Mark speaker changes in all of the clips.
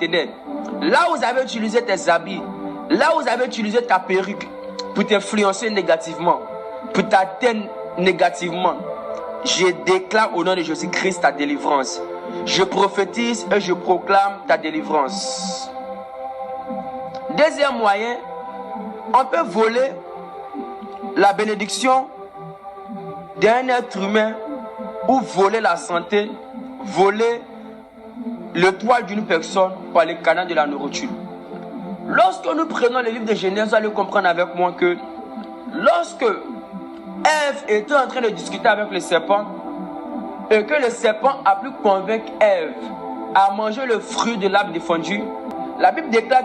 Speaker 1: partenaire, là où vous avez utilisé tes habits, là où vous avez utilisé ta perruque pour t'influencer négativement, pour t'atteindre négativement, je déclare au nom de Jésus-Christ ta délivrance. Je prophétise et je proclame ta délivrance. Deuxième moyen, on peut voler la bénédiction d'un être humain ou voler la santé, voler le toit d'une personne par les canaux de la nourriture. Lorsque nous prenons le livre de Genèse, vous allez comprendre avec moi que lorsque Ève était en train de discuter avec le serpent et que le serpent a pu convaincre Ève à manger le fruit de l'arbre défendu, la Bible déclare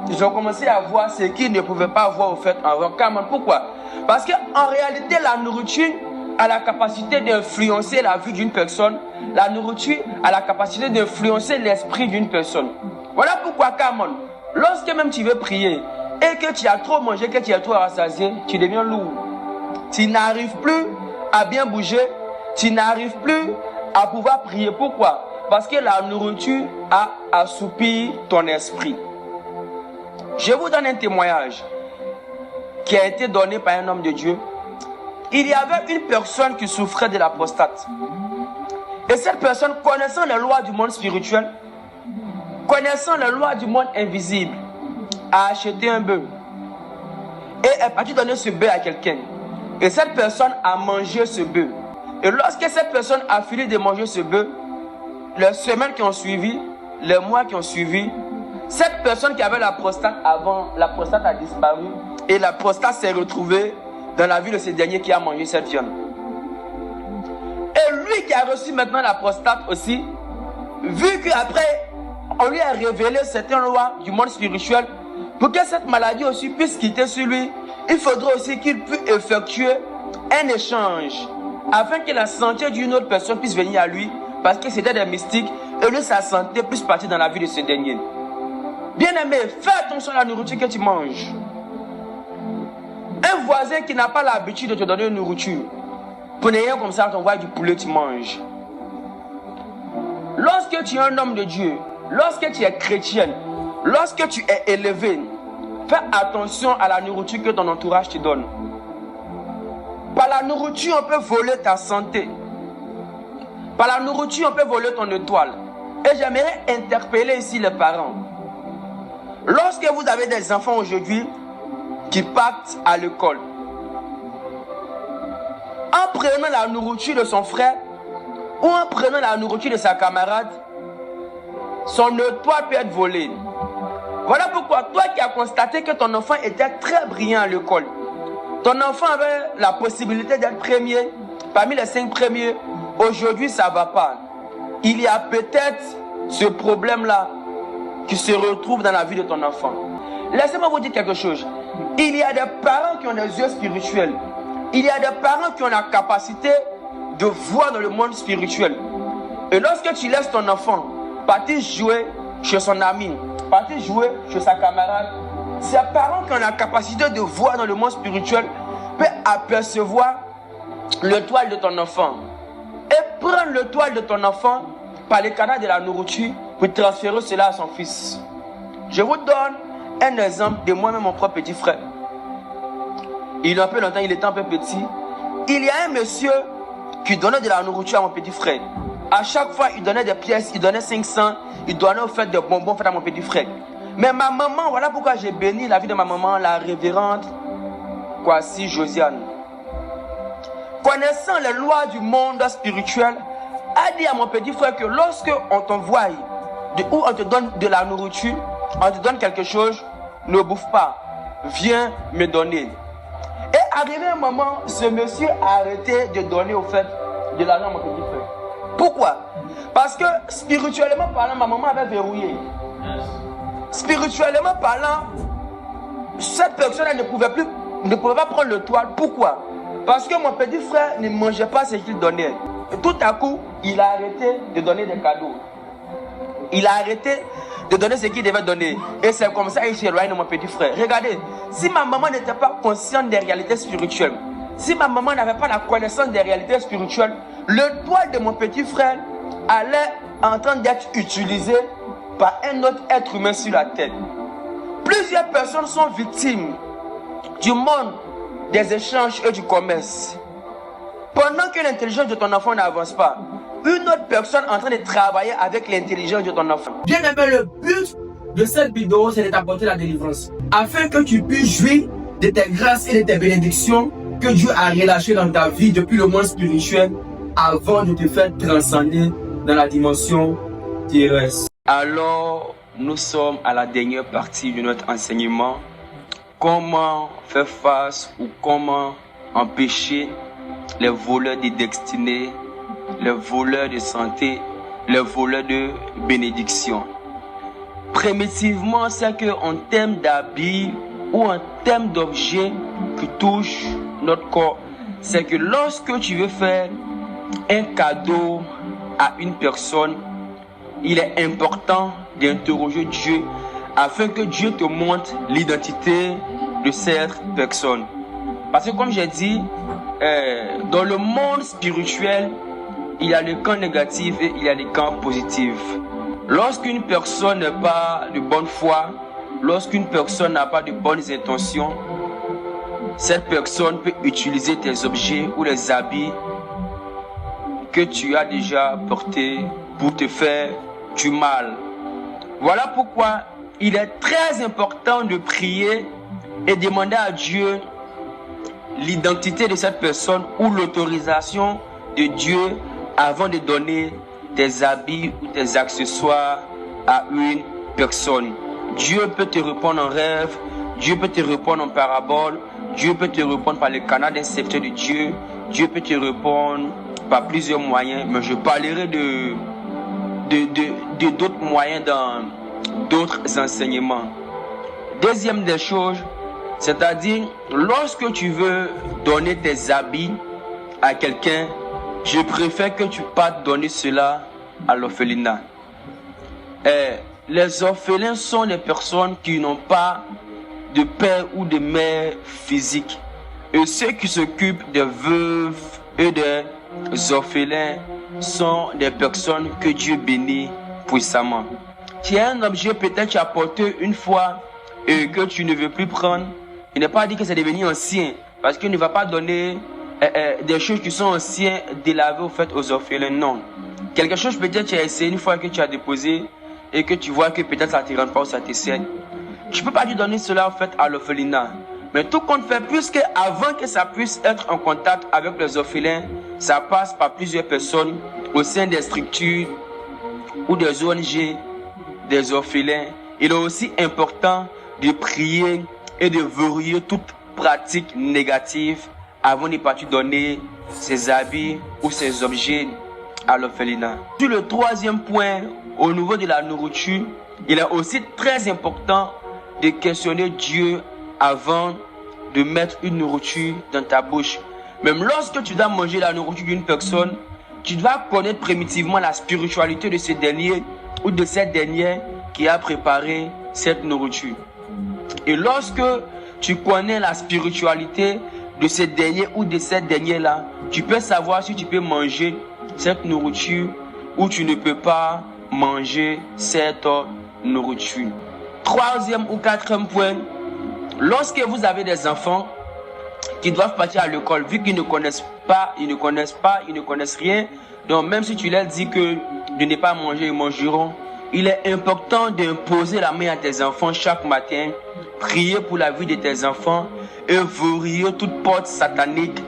Speaker 1: qu'ils ont commencé à voir ce qu'ils ne pouvaient pas voir au fait avant. Pourquoi? Parce qu'en réalité, la nourriture a la capacité d'influencer la vie d'une personne. La nourriture a la capacité d'influencer l'esprit d'une personne. Voilà pourquoi, Camon, lorsque même tu veux prier et que tu as trop mangé, que tu as trop rassasié, tu deviens lourd. Tu n'arrives plus à bien bouger, tu n'arrives plus à pouvoir prier. Pourquoi? Parce que la nourriture a assoupi ton esprit. Je vous donne un témoignage qui a été donné par un homme de Dieu. Il y avait une personne qui souffrait de la prostate. Et cette personne, connaissant les lois du monde spirituel, connaissant les lois du monde invisible, a acheté un bœuf. Et elle est partie donner ce bœuf à quelqu'un. Et cette personne a mangé ce bœuf. Et lorsque cette personne a fini de manger ce bœuf, les semaines qui ont suivi, les mois qui ont suivi, cette personne qui avait la prostate avant, la prostate a disparu. Et la prostate s'est retrouvée dans la vie de ce dernier qui a mangé cette viande. Et lui qui a reçu maintenant la prostate aussi, vu qu'après, on lui a révélé certaines lois du monde spirituel, pour que cette maladie aussi puisse quitter sur lui, il faudrait aussi qu'il puisse effectuer un échange, afin que la santé d'une autre personne puisse venir à lui, parce que c'était des mystiques, et lui, sa santé puisse partir dans la vie de ce dernier. Bien-aimé, fais attention à la nourriture que tu manges. Un voisin qui n'a pas l'habitude de te donner une nourriture, prenez rien comme ça, t'envoie du poulet, tu manges. Lorsque tu es un homme de Dieu, lorsque tu es chrétien, lorsque tu es élevé, fais attention à la nourriture que ton entourage te donne. Par la nourriture, on peut voler ta santé. Par la nourriture, on peut voler ton étoile. Et j'aimerais interpeller ici les parents. Lorsque vous avez des enfants aujourd'hui qui partent à l'école, en prenant la nourriture de son frère ou en prenant la nourriture de sa camarade, son étoile peut être volée. Voilà pourquoi toi qui as constaté que ton enfant était très brillant à l'école, ton enfant avait la possibilité d'être premier parmi les 5 premiers, aujourd'hui ça ne va pas. Il y a peut-être ce problème-là qui se retrouve dans la vie de ton enfant. Laissez-moi vous dire quelque chose. Il y a des parents qui ont des yeux spirituels. Il y a des parents qui ont la capacité de voir dans le monde spirituel. Et lorsque tu laisses ton enfant partir jouer chez son ami, partir jouer chez sa camarade, ces parents qui ont la capacité de voir dans le monde spirituel peuvent apercevoir l'étoile de ton enfant. Et prendre l'étoile de ton enfant par les canaux de la nourriture pour transférer cela à son fils. Je vous donne un exemple de moi-même, mon propre petit frère. Il y a un peu longtemps, il était un peu petit. Il y a un monsieur qui donnait de la nourriture à mon petit frère. À chaque fois, il donnait des pièces, il donnait 500, il donnait au fait des bonbons à mon petit frère. Mais ma maman, voilà pourquoi j'ai béni la vie de ma maman, la révérende Kwasi Josiane. Connaissant les lois du monde spirituel, a dit à mon petit frère que lorsque on t'envoie ou on te donne de la nourriture, on te donne quelque chose, ne bouffe pas, viens me donner. Et arrivé un moment, ce monsieur a arrêté de donner au fait de l'argent à mon petit frère. Pourquoi? Parce que spirituellement parlant, ma maman avait verrouillé. Spirituellement parlant, cette personne ne pouvait pas prendre le toit. Pourquoi? Parce que mon petit frère ne mangeait pas ce qu'il donnait. Et tout à coup, il a arrêté de donner des cadeaux. Il a arrêté de donner ce qu'il devait donner. Et c'est comme ça qu'il s'est éloigné de mon petit frère. Regardez, si ma maman n'était pas consciente des réalités spirituelles, si ma maman n'avait pas la connaissance des réalités spirituelles, le toit de mon petit frère allait en train d'être utilisé par un autre être humain sur la terre. Plusieurs personnes sont victimes du monde des échanges et du commerce. Pendant que l'intelligence de ton enfant n'avance pas, une autre personne est en train de travailler avec l'intelligence de ton enfant.
Speaker 2: Bien aimé, le but de cette vidéo, c'est de t'apporter la délivrance, afin que tu puisses jouir de tes grâces et de tes bénédictions que Dieu a relâchées dans ta vie depuis le monde spirituel avant de te faire transcender dans la dimension terrestre.
Speaker 1: Alors, nous sommes à la dernière partie de notre enseignement. Comment faire face ou comment empêcher les voleurs de destinée, les voleurs de santé, les voleurs de bénédiction. Primitivement, c'est qu'en termes d'habits ou en termes d'objets qui touchent notre corps, c'est que lorsque tu veux faire un cadeau à une personne, il est important d'interroger Dieu afin que Dieu te montre l'identité de cette personne. Parce que comme j'ai dit, dans le monde spirituel, il y a les camps négatifs et il y a les camps positifs. Lorsqu'une personne n'a pas de bonne foi, lorsqu'une personne n'a pas de bonnes intentions, cette personne peut utiliser tes objets ou les habits que tu as déjà portés pour te faire du mal. Voilà pourquoi il est très important de prier et demander à Dieu l'identité de cette personne ou l'autorisation de Dieu avant de donner tes habits ou tes accessoires à une personne. Dieu peut te répondre en rêve, Dieu peut te répondre en parabole, Dieu peut te répondre par le canal d'un serviteur de Dieu, Dieu peut te répondre par plusieurs moyens, mais je parlerai de d'autres moyens dans d'autres enseignements. Deuxième des choses, c'est-à-dire lorsque tu veux donner tes habits à quelqu'un, je préfère que tu partes donner cela à l'orphelinat. Les orphelins sont des personnes qui n'ont pas de père ou de mère physique. Et ceux qui s'occupent des veuves et des orphelins sont des personnes que Dieu bénit puissamment. Tu as un objet peut-être tu as porté une fois et que tu ne veux plus prendre. Il n'est pas dit que c'est devenu ancien, parce qu'il ne va pas donner des choses qui sont anciennes délavées au fait aux orphelins. Non. Quelque chose peut-être tu as essayé une fois que tu as déposé et que tu vois que peut-être ça ne te rentre pas ou ça te saigne. Tu ne peux pas lui donner cela au fait à l'orphelinat. Mais tout compte fait, puisque avant que ça puisse être en contact avec les orphelins, ça passe par plusieurs personnes au sein des structures ou des ONG, des orphelins. Il est aussi important de prier et de verrouiller toute pratique négative avant de partir donner ses habits ou ses objets à l'orphelinat. Sur le troisième point, au niveau de la nourriture, il est aussi très important de questionner Dieu avant de mettre une nourriture dans ta bouche. Même lorsque tu dois manger la nourriture d'une personne, tu dois connaître primitivement la spiritualité de ce dernier ou de cette dernière qui a préparé cette nourriture. Et lorsque tu connais la spiritualité de ce dernier ou de cette dernière-là, tu peux savoir si tu peux manger cette nourriture ou tu ne peux pas manger cette nourriture. Troisième ou quatrième point, lorsque vous avez des enfants qui doivent partir à l'école, vu qu'ils ne connaissent pas, ils ne connaissent rien, donc même si tu leur dis que de ne pas manger, ils mangeront. Il est important d'imposer la main à tes enfants chaque matin, prier pour la vie de tes enfants et verrouiller toute porte satanique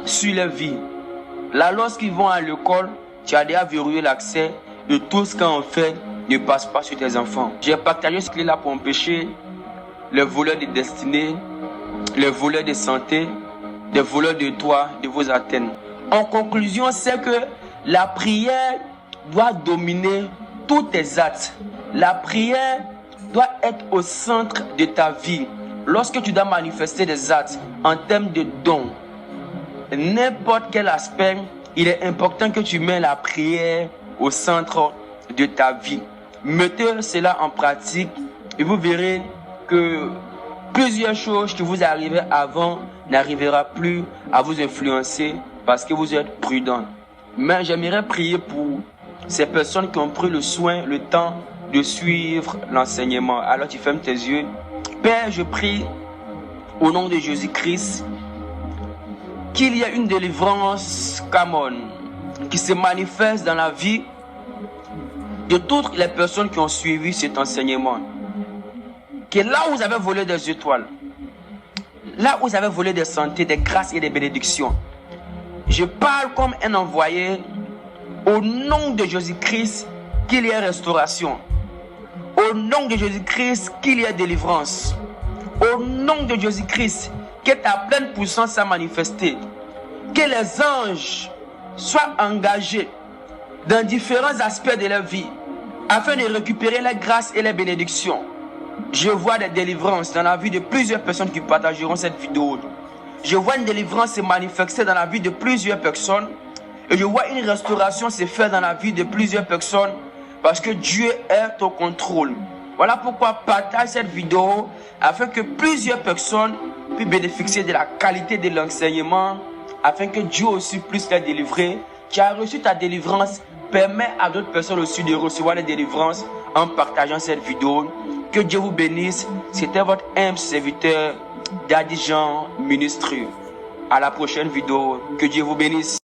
Speaker 1: sur leur vie. Là, lorsqu'ils vont à l'école, tu as déjà verrouillé l'accès et tout ce qu'on fait ne passe pas sur tes enfants. J'ai partagé ce clé-là pour empêcher les voleurs de destinée, les voleurs de santé, les voleurs de toit, de vos antennes. En conclusion, c'est que la prière doit dominer tous tes actes. La prière doit être au centre de ta vie. Lorsque tu dois manifester des actes en termes de dons, n'importe quel aspect, il est important que tu mets la prière au centre de ta vie. Mettez cela en pratique et vous verrez que plusieurs choses qui vous arrivaient avant n'arrivera plus à vous influencer parce que vous êtes prudent. Mais j'aimerais prier pour ces personnes qui ont pris le soin, le temps de suivre l'enseignement. Alors tu fermes tes yeux. Père, je prie au nom de Jésus-Christ qu'il y ait une délivrance, come on, qui se manifeste dans la vie de toutes les personnes qui ont suivi cet enseignement. Que là où vous avez volé des étoiles, là où vous avez volé des santé, des grâces et des bénédictions, je parle comme un envoyé au nom de Jésus-Christ qu'il y ait restauration. Au nom de Jésus-Christ qu'il y ait délivrance. Au nom de Jésus-Christ que ta pleine puissance soit manifestée. Que les anges soient engagés dans différents aspects de leur vie afin de récupérer les grâces et les bénédictions. Je vois des délivrances dans la vie de plusieurs personnes qui partageront cette vidéo. Je vois une délivrance se manifester dans la vie de plusieurs personnes. Et je vois une restauration se faire dans la vie de plusieurs personnes. Parce que Dieu est au contrôle. Voilà pourquoi partage cette vidéo afin que plusieurs personnes puissent bénéficier de la qualité de l'enseignement. Afin que Dieu aussi puisse les délivrer. Tu as reçu ta délivrance. Permets à d'autres personnes aussi de recevoir les délivrances en partageant cette vidéo. Que Dieu vous bénisse. C'était votre humble serviteur Daddy Jean Ministry. À la prochaine vidéo. Que Dieu vous bénisse.